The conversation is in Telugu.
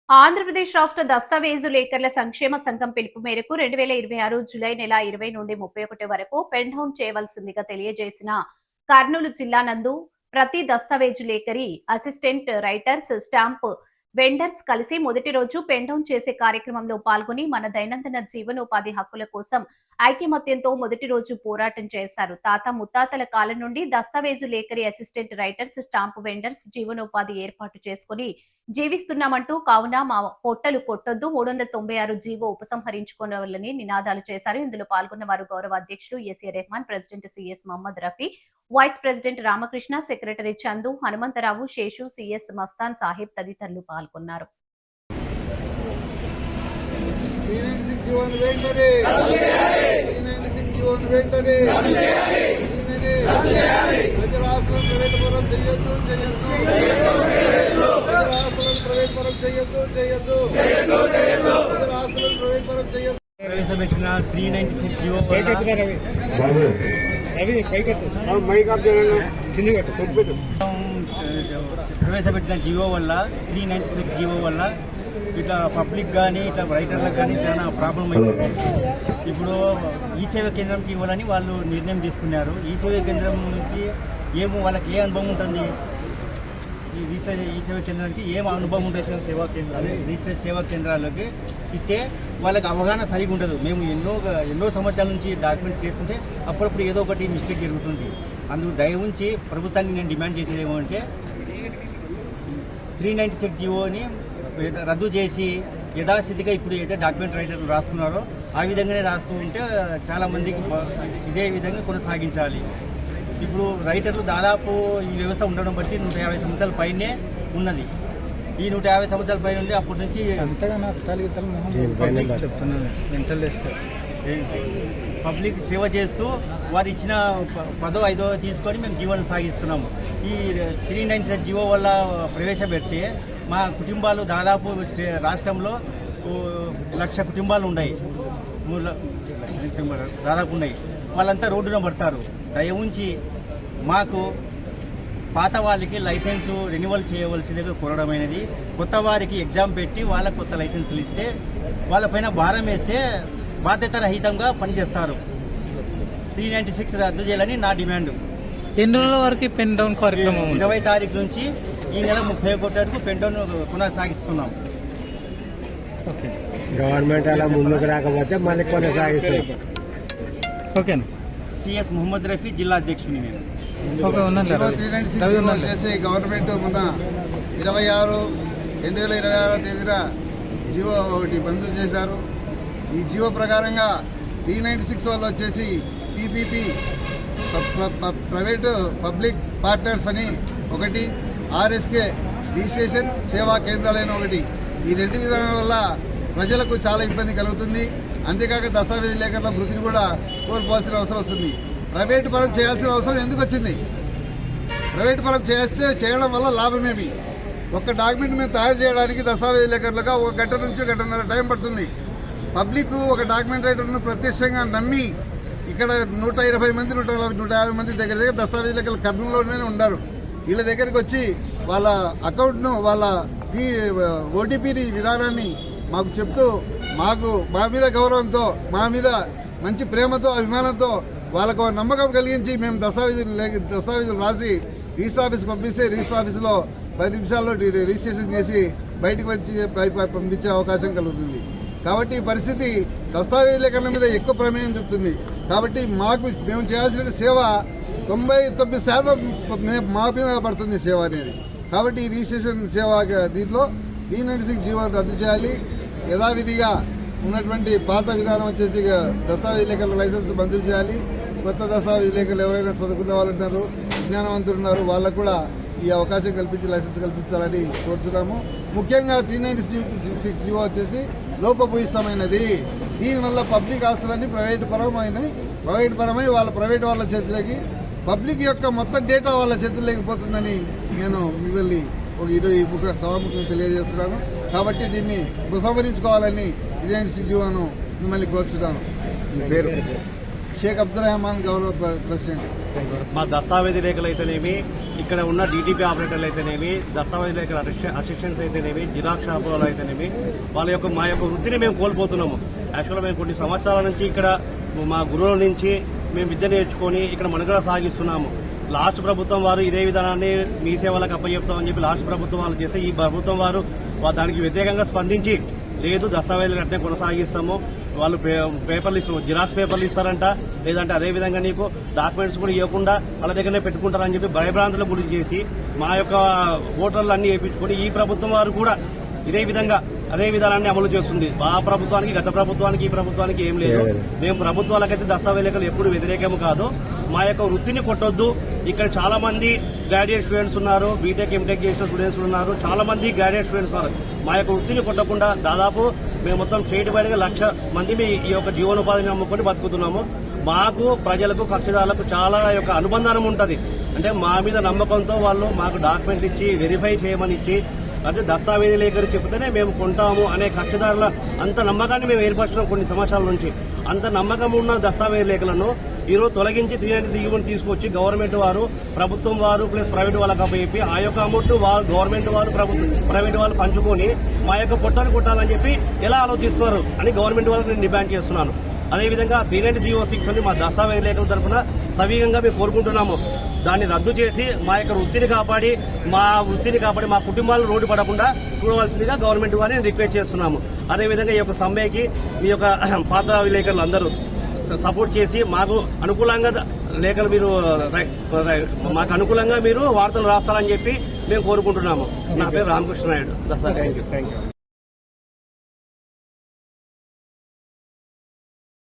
ఆంధ్రప్రదేశ్ రాష్ట్ర దస్తావేజు లేఖర్ల సంక్షేమ సంఘం పిలుపు మేరకు 2026 జూలై నెల 20 నుండి 31 వరకు పెన్ డౌన్ చేయవలసిందిగా తెలియజేసిన కర్నూలు జిల్లా నందు ప్రతి దస్తావేజు లేఖరి, అసిస్టెంట్ రైటర్స్, స్టాంప్ వెండర్స్ కలిసి మొదటి రోజు పెన్ డౌన్ చేసే కార్యక్రమంలో పాల్గొని మన దైనందిన జీవనోపాధి హక్కుల కోసం ఐకమత్యంతో మొదటి రోజు పోరాటం చేశారు. తాత ముత్తాతల కాలం నుండి దస్తావేజు లేఖరి, అసిస్టెంట్ రైటర్స్, స్టాంప్ వెండర్స్ జీవనోపాధి ఏర్పాటు చేసుకుని జీవిస్తున్నామంటూ కావున మా పొట్టలు కొట్టొద్దు 396 జీవో ఉపసంహరించుకోవాలని నినాదాలు చేశారు. ఇందులో పాల్గొన్న వారు గౌరవ అధ్యక్షులు AC Rehman, president CS Mohammed Rafi, vice president Ramakrishna, secretary Chandu, Hanumantharao, Seshu, CS Mastan Sahib తదితరులు పాల్గొన్నారు. ప్రవేశపెట్టిన 396 జీవో ప్రవేశపెట్టిన జీవో వల్ల 396 జీవో వల్ల ఇట్లా పబ్లిక్ కానీ ఇట్లా రైటర్లకు కానీ చాలా ప్రాబ్లం అయిపోయింది. ఇప్పుడు ఈ సేవా కేంద్రంకి ఇవ్వాలని వాళ్ళు నిర్ణయం తీసుకున్నారు. ఈ సేవా కేంద్రం నుంచి వాళ్ళకి ఏ అనుభవం ఉంటుంది, ఈ సేవా కేంద్రానికి ఏం అనుభవం ఉంటుంది, రిజిస్టర్ సేవా కేంద్రాలకి ఇస్తే వాళ్ళకి అవగాహన సరిగా ఉండదు. మేము ఎన్నో సంవత్సరాల నుంచి డాక్యుమెంట్ చేస్తుంటే అప్పుడప్పుడు ఏదో ఒకటి మిస్టేక్ జరుగుతుంది. అందుకు దయ ఉంచి ప్రభుత్వాన్ని నేను డిమాండ్ చేసేది ఏమంటే 396 జీవోని రద్దు చేసి యథాస్థితిగా ఇప్పుడు ఏదైతే డాక్యుమెంట్ రైటర్లు రాస్తున్నారో ఆ విధంగానే రాస్తూ ఉంటే చాలామందికి ఇదే విధంగా కొనసాగించాలి. ఇప్పుడు రైటర్లు దాదాపు ఈ వ్యవస్థ ఉండడం బట్టి 150 సంవత్సరాల పైనే ఉన్నది. ఈ 150 సంవత్సరాల పైన ఉండి అప్పటి నుంచి పబ్లిక్ సేవ చేస్తూ వారు ఇచ్చిన 10వ 5వ తీసుకొని మేము జీవనం సాగిస్తున్నాము. ఈ 396 జీవో వల్ల ప్రవేశపెడితే మా కుటుంబాలు దాదాపు రాష్ట్రంలో 1,00,000 కుటుంబాలు ఉన్నాయి, 3 దాదాపు ఉన్నాయి. వాళ్ళంతా రోడ్డున పడతారు. దయ ఉంచి మాకు పాత వాళ్ళకి లైసెన్సు రెన్యువల్ చేయవలసిందిగా కోరడమైనది. కొత్త వారికి ఎగ్జామ్ పెట్టి వాళ్ళకి కొత్త లైసెన్సులు ఇస్తే వాళ్ళపైన భారం వేస్తే బాధ్యత రహితంగా పనిచేస్తారు. 396 రద్దు చేయాలని నా డిమాండ్. ఎన్ని రోజుల వరకు పెన్ డౌన్ కార్యక్రమం? 20వ తారీఖు నుంచి ఈ నెల 31 వరకు పెన్ డౌన్ కొనసాగిస్తున్నాం. ఓకే, గవర్నమెంట్ అలా ముందుకు రాకపోతే మళ్ళీ కొనసాగిస్తాం. ఓకేనా. సిఎస్ మహమ్మద్ రఫీ, జిల్లా అధ్యక్షుని నేను. గవర్నమెంట్ మొన్న 26/2026 తేదీన జియో ఒకటి మంజూరు చేశారు. ఈ జియో ప్రకారంగా 396 వల్ల వచ్చేసి పీపీపీ ప్రైవేటు పబ్లిక్ పార్ట్నర్స్ అని ఒకటి, ఆర్ఎస్కే రిజిస్ట్రేషన్ సేవా కేంద్రాలైన ఒకటి. ఈ 2 విధానాల వల్ల ప్రజలకు చాలా ఇబ్బంది కలుగుతుంది. అంతేకాక దస్తావేజీ లేఖల వృత్తిని కూడా కోల్పోవాల్సిన అవసరం వస్తుంది. ప్రైవేటు పరం చేయాల్సిన అవసరం ఎందుకు వచ్చింది? ప్రైవేటు పరం చేయడం వల్ల లాభమేమి? ఒక్క డాక్యుమెంట్ మేము తయారు చేయడానికి దస్తావేజీ లేఖర్లుగా 1 గంట నుంచి 1 గంటన్నర టైం పడుతుంది. పబ్లిక్ ఒక డాక్యుమెంట్ రైటర్ను ప్రత్యక్షంగా నమ్మి ఇక్కడ 120 మంది 150 మంది దగ్గర దస్తావేజీ లేఖలు కర్నూలులోనే ఉన్నారు. వీళ్ళ దగ్గరికి వచ్చి వాళ్ళ అకౌంట్ను, వాళ్ళ ఓటీపీని విధానాన్ని మాకు చెప్తూ మా మీద గౌరవంతో, మా మీద మంచి ప్రేమతో, అభిమానంతో వాళ్ళకు నమ్మకం కలిగించి మేము దస్తావేజులు రాసి రిజిస్టర్ ఆఫీస్కి పంపిస్తే రిజిస్టర్ ఆఫీసులో 10 నిమిషాల్లో రిజిస్ట్రేషన్ చేసి బయటకు వచ్చి పంపించే అవకాశం కలుగుతుంది. కాబట్టి ఈ పరిస్థితి దస్తావేజీ లేఖల మీద ఎక్కువ ప్రమేయం చూపుతుంది. కాబట్టి మేము చేయాల్సిన సేవ 99% మా మీద పడుతుంది సేవ అనేది. కాబట్టి ఈ రిజిస్ట్రేషన్ సేవ దీంట్లో 396 జీవో రద్దు చేయాలి. యథావిధిగా ఉన్నటువంటి పాత విధానం వచ్చేసి దస్తావేజీ లేఖల లైసెన్స్ మంజూరు చేయాలి. కొత్త దస్తావేజీ లేఖలు ఎవరైనా చదువుకున్న వాళ్ళు ఉన్నారు, విజ్ఞానవంతులు ఉన్నారు, వాళ్ళకు కూడా ఈ అవకాశం కల్పించి లైసెన్స్ కల్పించాలని కోరుతున్నాము. ముఖ్యంగా 396 జీవో వచ్చేసి లోపభూయిష్టమైనది. దీనివల్ల పబ్లిక్ ఆస్తులన్నీ ప్రైవేటు పరమై ప్రైవేట్ వాళ్ళ చేతిలోకి, పబ్లిక్ యొక్క మొత్తం డేటా వాళ్ళ చేతుల్లోకి పోతుందని నేను మిమ్మల్ని ఒక సభాముఖంగా తెలియజేస్తున్నాను. కాబట్టి దీన్ని ఉపసంహరించుకోవాలని 396 జీవోను మిమ్మల్ని కోరుచున్నాను. పేరు షేక్ అబ్దుల్ రెహమాన్, గౌరవ ప్రెసిడెంట్. మా దస్తావేజీ లేఖలు అయితేనేమి ఇక్కడ ఉన్న డీటీపీ ఆపరేటర్లు అయితేనేమి, దస్తావేజ్ లేఖల అసిస్టెంట్స్ అయితేనేమి, జిరాక్స్ షాపులలో అయితేనేమి, మా యొక్క వృత్తిని మేము కోల్పోతున్నాము. యాక్చువల్గా మేము కొన్ని సంవత్సరాల నుంచి ఇక్కడ మా గురువుల నుంచి మేము విద్య నేర్చుకొని ఇక్కడ మనుగడ సాగిస్తున్నాము. లాస్ట్ ప్రభుత్వం వారు ఇదే విధానాన్ని మీ సేవలకు అప్పచెప్తామని చెప్పి లాస్ట్ ప్రభుత్వం వాళ్ళు చేస్తే ఈ ప్రభుత్వం వారు దానికి వ్యతిరేకంగా స్పందించి లేదు దస్తావేజులు అట్నే కొనసాగిస్తాము, వాళ్ళు పేపర్లు జిరాక్స్ పేపర్లు ఇస్తారంట, లేదంటే అదేవిధంగా నీకు డాక్యుమెంట్స్ కూడా ఇవ్వకుండా వాళ్ళ దగ్గరనే పెట్టుకుంటారని చెప్పి భయభ్రాంతులకు గురి చేసి మా యొక్క ఓటర్లు అన్ని వేయించుకొని ఈ ప్రభుత్వం వారు కూడా అదే విధానాన్ని అమలు చేస్తుంది. ఆ ప్రభుత్వానికి, గత ప్రభుత్వానికి, ఈ ప్రభుత్వానికి ఏం లేదు. మేము ప్రభుత్వాలకైతే దస్తావేజులు ఎప్పుడు వ్యతిరేకము కాదు. మా యొక్క వృత్తిని కొట్టొద్దు. ఇక్కడ చాలా మంది గ్రాడ్యుయేట్ స్టూడెంట్స్ ఉన్నారు, బీటెక్ ఎంటెక్ చేసిన స్టూడెంట్స్ ఉన్నారు, చాలా మంది గ్రాడ్యుయేట్ స్టూడెంట్స్ ఉన్నారు. మా యొక్క వృత్తిని కొట్టకుండా దాదాపు మేము మొత్తం స్టేట్ వైడ్గా 1,00,000 మంది ఈ యొక్క జీవనోపాధిని అమ్ముకొని బతుకుతున్నాము. మాకు ప్రజలకు కక్షిదారులకు చాలా యొక్క అనుబంధం ఉంటుంది. అంటే మా మీద నమ్మకంతో వాళ్ళు మాకు డాక్యుమెంట్లు ఇచ్చి వెరిఫై చేయమని ఇచ్చి అదే దస్తావేజీ లేఖలు చెబితేనే మేము కొంటాము అనే కక్షిదారుల అంత నమ్మకాన్ని మేము ఏర్పరచడం కొన్ని సంవత్సరాల నుంచి. అంత నమ్మకం ఉన్న దస్తావేజీ లేఖలను ఈరోజు తొలగించి 396 తీసుకొచ్చి గవర్నమెంట్ వారు, ప్రభుత్వం వారు ప్లస్ ప్రైవేట్ వాళ్ళకి అప్పచెప్పి ఆ యొక్క అమౌంట్ గవర్నమెంట్ వారు, ప్రైవేట్ వాళ్ళు పంచుకొని మా యొక్క పొట్టాన్ని కొట్టాలని చెప్పి ఎలా ఆలోచిస్తున్నారు అని గవర్నమెంట్ వాళ్ళకి నేను డిమాండ్ చేస్తున్నాను. అదేవిధంగా 39006 అని మా దస్తావేజీ లేఖల తరఫున సవికంగా మేము కోరుకుంటున్నాము. దాన్ని రద్దు చేసి మా యొక్క వృత్తిని కాపాడి మా కుటుంబాలు రోడ్డు పడకుండా చూడవలసిందిగా గవర్నమెంట్ వారిని రిక్వెస్ట్ చేస్తున్నాము. అదేవిధంగా ఈ యొక్క సమ్మెకి ఈ యొక్క పాత్ర విలేకరులు అందరూ సపోర్ట్ చేసి మాకు అనుకూలంగా మీరు వార్తలు రాస్తారని చెప్పి మేము కోరుకుంటున్నాము. నా పేరు రామకృష్ణ నాయుడు. Thank you.